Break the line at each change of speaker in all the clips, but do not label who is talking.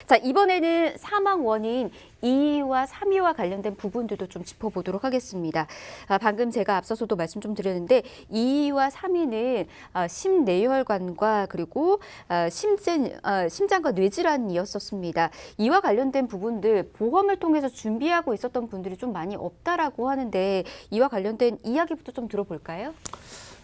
자, 이번에는 사망 원인 2위와 3위와 관련된 부분들도 좀 짚어보도록 하겠습니다. 방금 제가 앞서서도 말씀 좀 드렸는데 2위와 3위는 심내혈관과 그리고 심장과 뇌질환이었었습니다. 이와 관련된 부분들 보험을 통해서 준비하고 있었던 분들이 좀 많이 없다라고 하는데 이와 관련된 이야기부터 좀 들어볼까요?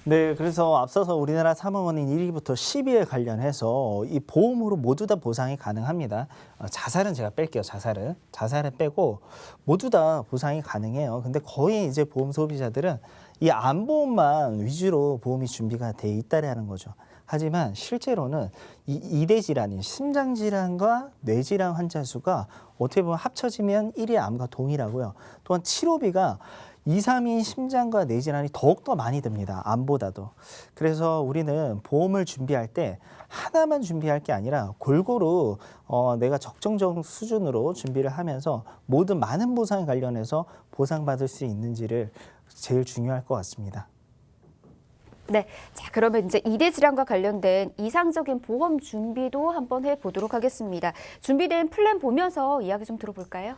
네, 그래서 앞서서 우리나라 사망원인 1위부터 10위에 관련해서 이 보험으로 모두 다 보상이 가능합니다. 자살은 제가 뺄게요, 자살은 빼고 모두 다 보상이 가능해요. 근데 거의 이제 보험 소비자들은 이 암보험만 위주로 보험이 준비가 돼 있다라는 거죠. 하지만 실제로는 이 이대 질환인 심장질환과 뇌질환 환자 수가 어떻게 보면 합쳐지면 1위 암과 동일하고요. 또한 치료비가 2, 3인 심장과 뇌질환이 더욱더 많이 듭니다. 암보다도. 그래서 우리는 보험을 준비할 때 하나만 준비할 게 아니라 골고루 내가 적정적 수준으로 준비를 하면서 모든 많은 보상에 관련해서 보상받을 수 있는지를 제일 중요할 것 같습니다.
네, 자 그러면 이제 이대 질환과 관련된 이상적인 보험 준비도 한번 해보도록 하겠습니다. 준비된 플랜 보면서 이야기 좀 들어볼까요?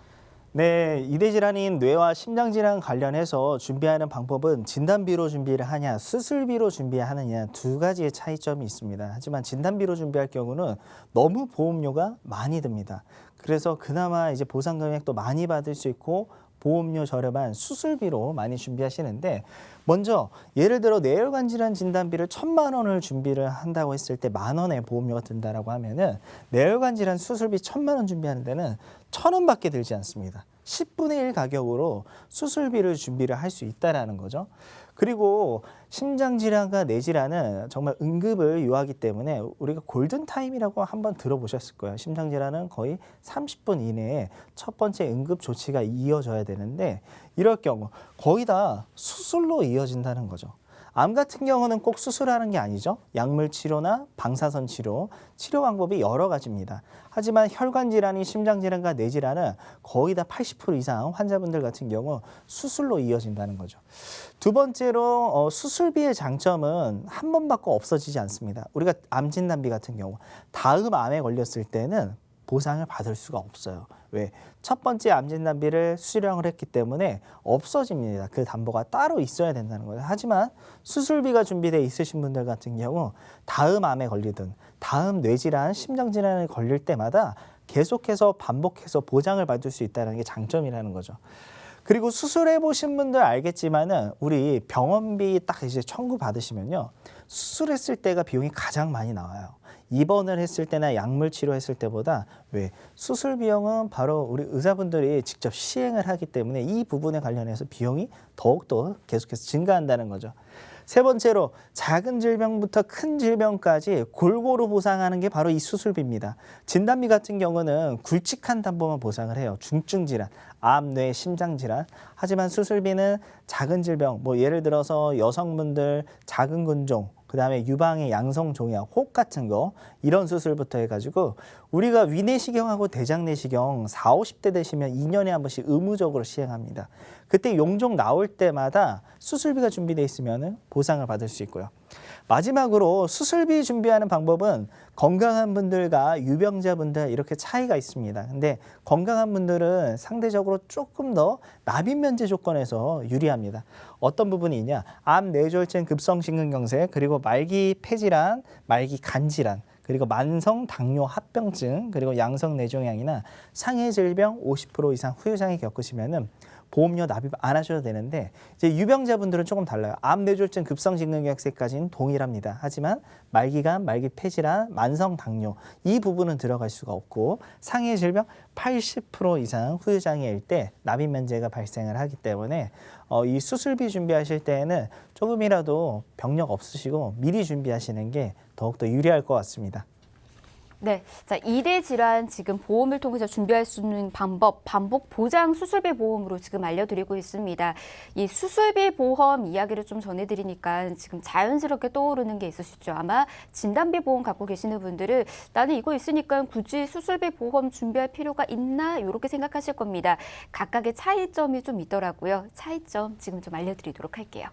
네, 이대 질환인 뇌와 심장 질환 관련해서 준비하는 방법은 진단비로 준비를 하냐, 수술비로 준비하느냐 두 가지의 차이점이 있습니다. 하지만 진단비로 준비할 경우는 너무 보험료가 많이 듭니다. 그래서 그나마 이제 보상 금액도 많이 받을 수 있고 보험료 저렴한 수술비로 많이 준비하시는데 먼저 예를 들어 뇌혈관 질환 진단비를 1,000만 원을 준비를 한다고 했을 때 10,000원의 보험료가 든다라고 하면은 뇌혈관 질환 수술비 1,000만 원 준비하는 데는 1,000원밖에 들지 않습니다. 10분의 1 가격으로 수술비를 준비를 할 수 있다라는 거죠. 그리고 심장질환과 뇌질환은 정말 응급을 요하기 때문에 우리가 골든타임이라고 한번 들어보셨을 거예요. 심장질환은 거의 30분 이내에 첫 번째 응급 조치가 이어져야 되는데 이럴 경우 거의 다 수술로 이어진다는 거죠. 암 같은 경우는 꼭 수술하는 게 아니죠. 약물 치료나 방사선 치료, 치료 방법이 여러 가지입니다. 하지만 혈관 질환이 심장 질환과 뇌 질환은 거의 다 80% 이상 환자분들 같은 경우 수술로 이어진다는 거죠. 두 번째로 수술비의 장점은 한 번 받고 없어지지 않습니다. 우리가 암 진단비 같은 경우 다음 암에 걸렸을 때는 보상을 받을 수가 없어요. 왜? 첫 번째 암 진단비를 수령을 했기 때문에 없어집니다. 그 담보가 따로 있어야 된다는 거예요. 하지만 수술비가 준비되어 있으신 분들 같은 경우 다음 암에 걸리든 다음 뇌질환, 심장질환에 걸릴 때마다 계속해서 반복해서 보장을 받을 수 있다는 게 장점이라는 거죠. 그리고 수술해 보신 분들 알겠지만은 우리 병원비 딱 이제 청구 받으시면요. 수술했을 때가 비용이 가장 많이 나와요. 입원을 했을 때나 약물 치료했을 때보다 왜 수술 비용은 바로 우리 의사분들이 직접 시행을 하기 때문에 이 부분에 관련해서 비용이 더욱더 계속해서 증가한다는 거죠. 세 번째로 작은 질병부터 큰 질병까지 골고루 보상하는 게 바로 이 수술비입니다. 진단비 같은 경우는 굵직한 담보만 보상을 해요. 중증 질환, 암, 뇌, 심장 질환. 하지만 수술비는 작은 질병, 뭐 예를 들어서 여성분들 작은 근종, 그다음에 유방의 양성 종양, 혹 같은 거 이런 수술부터 해가지고 우리가 위내시경하고 대장내시경 40, 50대 되시면 2년에 한 번씩 의무적으로 시행합니다. 그때 용종 나올 때마다 수술비가 준비되어 있으면 보상을 받을 수 있고요. 마지막으로 수술비 준비하는 방법은 건강한 분들과 유병자분들 이렇게 차이가 있습니다. 근데 건강한 분들은 상대적으로 조금 더 납입 면제 조건에서 유리합니다. 어떤 부분이 있냐? 암, 뇌졸중, 급성심근경색, 그리고 말기 폐질환, 말기 간질환, 그리고 만성 당뇨 합병증, 그리고 양성 뇌종양이나 상해 질병 50% 이상 후유장애 겪으시면은 보험료 납입 안 하셔도 되는데 이제 유병자분들은 조금 달라요. 암, 뇌졸중, 급성심근경색까지는 동일합니다. 하지만 말기간, 말기 폐질환, 만성 당뇨 이 부분은 들어갈 수가 없고 상해 질병 80% 이상 후유장애일 때 납입 면제가 발생을 하기 때문에 이 수술비 준비하실 때에는 조금이라도 병력 없으시고 미리 준비하시는 게 더욱더 유리할 것 같습니다.
네, 자 이대 질환 지금 보험을 통해서 준비할 수 있는 방법, 반복 보장 수술비 보험으로 지금 알려드리고 있습니다. 이 수술비 보험 이야기를 좀 전해드리니까 지금 자연스럽게 떠오르는 게 있으시죠. 아마 진단비 보험 갖고 계시는 분들은 나는 이거 있으니까 굳이 수술비 보험 준비할 필요가 있나 이렇게 생각하실 겁니다. 각각의 차이점이 좀 있더라고요. 차이점 지금 좀 알려드리도록 할게요.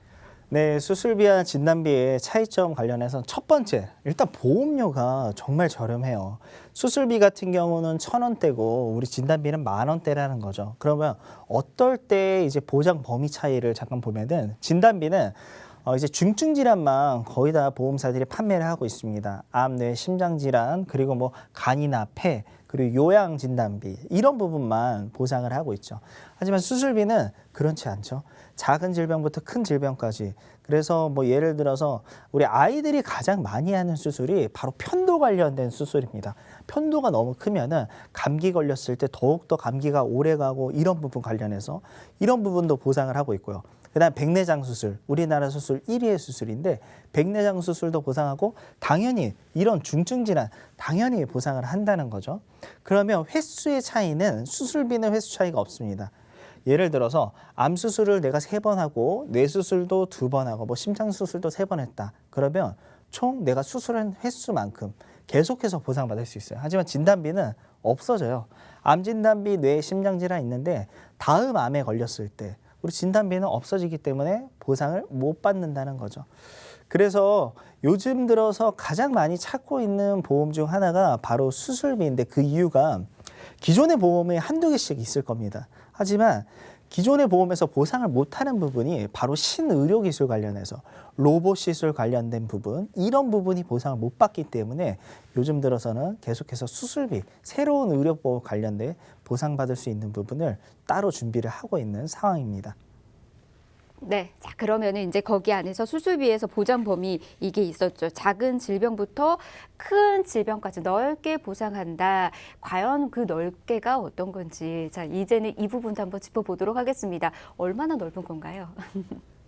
네, 수술비와 진단비의 차이점 관련해서 첫 번째, 일단 보험료가 정말 저렴해요. 수술비 같은 경우는 1,000원대고 우리 진단비는 10,000원대라는 거죠. 그러면 어떨 때 이제 보장 범위 차이를 잠깐 보면은 진단비는 이제 중증 질환만 거의 다 보험사들이 판매를 하고 있습니다. 암, 뇌, 심장 질환, 그리고 뭐 간이나 폐, 그리고 요양 진단비 이런 부분만 보상을 하고 있죠. 하지만 수술비는 그렇지 않죠. 작은 질병부터 큰 질병까지. 그래서 뭐 예를 들어서 우리 아이들이 가장 많이 하는 수술이 바로 편도 관련된 수술입니다. 편도가 너무 크면은 감기 걸렸을 때 더욱더 감기가 오래 가고 이런 부분 관련해서 이런 부분도 보상을 하고 있고요. 그다음 백내장 수술, 우리나라 수술 1위의 수술인데 백내장 수술도 보상하고 당연히 이런 중증 질환 당연히 보상을 한다는 거죠. 그러면 횟수의 차이는 수술비는 횟수 차이가 없습니다. 예를 들어서 암 수술을 내가 3번 하고 뇌 수술도 2번 하고 뭐 심장 수술도 3번 했다. 그러면 총 내가 수술한 횟수만큼 계속해서 보상받을 수 있어요. 하지만 진단비는 없어져요. 암 진단비, 뇌 심장 질환 있는데 다음 암에 걸렸을 때 우리 진단비는 없어지기 때문에 보상을 못 받는다는 거죠. 그래서 요즘 들어서 가장 많이 찾고 있는 보험 중 하나가 바로 수술비인데 그 이유가 기존의 보험에 한두 개씩 있을 겁니다. 하지만 기존의 보험에서 보상을 못하는 부분이 바로 신의료기술 관련해서 로봇 시술 관련된 부분 이런 부분이 보상을 못 받기 때문에 요즘 들어서는 계속해서 수술비 새로운 의료보험 관련된 보상받을 수 있는 부분을 따로 준비를 하고 있는 상황입니다.
네, 자 그러면은 이제 거기 안에서 수술비에서 보장 범위 이게 있었죠. 작은 질병부터 큰 질병까지 넓게 보상한다. 과연 그 넓게가 어떤 건지 자 이제는 이 부분도 한번 짚어보도록 하겠습니다. 얼마나 넓은 건가요?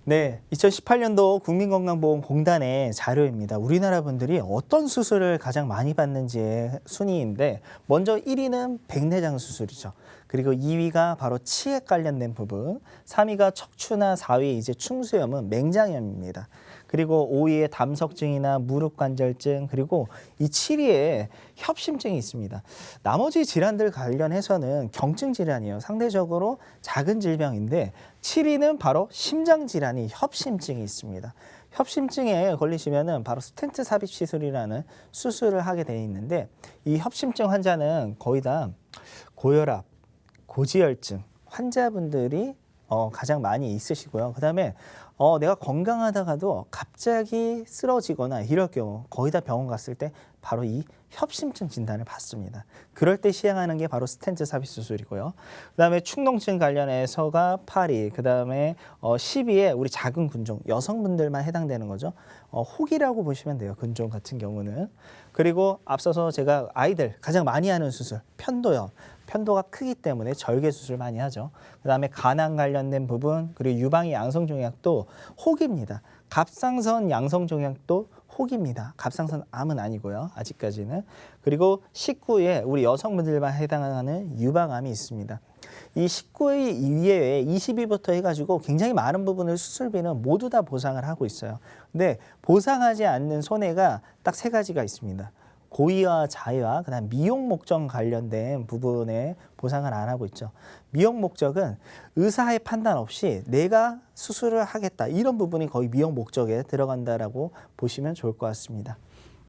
네, 2018년도 국민건강보험공단의 자료입니다. 우리나라 분들이 어떤 수술을 가장 많이 받는지의 순위인데 먼저 1위는 백내장 수술이죠. 그리고 2위가 바로 치액 관련된 부분, 3위가 척추나 4위 이제 충수염은 맹장염입니다. 그리고 5위에 담석증이나 무릎 관절증, 그리고 이 7위에 협심증이 있습니다. 나머지 질환들 관련해서는 경증 질환이에요. 상대적으로 작은 질병인데 7위는 바로 심장 질환이 협심증이 있습니다. 협심증에 걸리시면은 바로 스텐트 삽입 시술이라는 수술을 하게 되어 있는데 이 협심증 환자는 거의 다 고혈압, 고지혈증 환자분들이 가장 많이 있으시고요. 그다음에 내가 건강하다가도 갑자기 쓰러지거나 이럴 경우 거의 다 병원 갔을 때 바로 이 협심증 진단을 받습니다. 그럴 때 시행하는 게 바로 스텐트 삽입 수술이고요. 그다음에 축농증 관련해서가 8위, 그다음에 10위에 우리 작은 근종 여성분들만 해당되는 거죠. 혹이라고 보시면 돼요. 근종 같은 경우는. 그리고 앞서서 제가 아이들 가장 많이 하는 수술 편도염. 편도가 크기 때문에 절개 수술 많이 하죠. 그다음에 간암 관련된 부분 그리고 유방이 양성종약도 혹입니다. 갑상선 양성종약도 혹입니다. 갑상선 암은 아니고요. 아직까지는. 그리고 19위에 우리 여성분들만 해당하는 유방암이 있습니다. 이 19위 이외에 20위부터 해가지고 굉장히 많은 부분을 수술비는 모두 다 보상을 하고 있어요. 근데 보상하지 않는 손해가 딱 3가지가 있습니다. 고의와 자의와 그다음 미용 목적 관련된 부분에 보상을 안 하고 있죠. 미용 목적은 의사의 판단 없이 내가 수술을 하겠다 이런 부분이 거의 미용 목적에 들어간다라고 보시면 좋을 것 같습니다.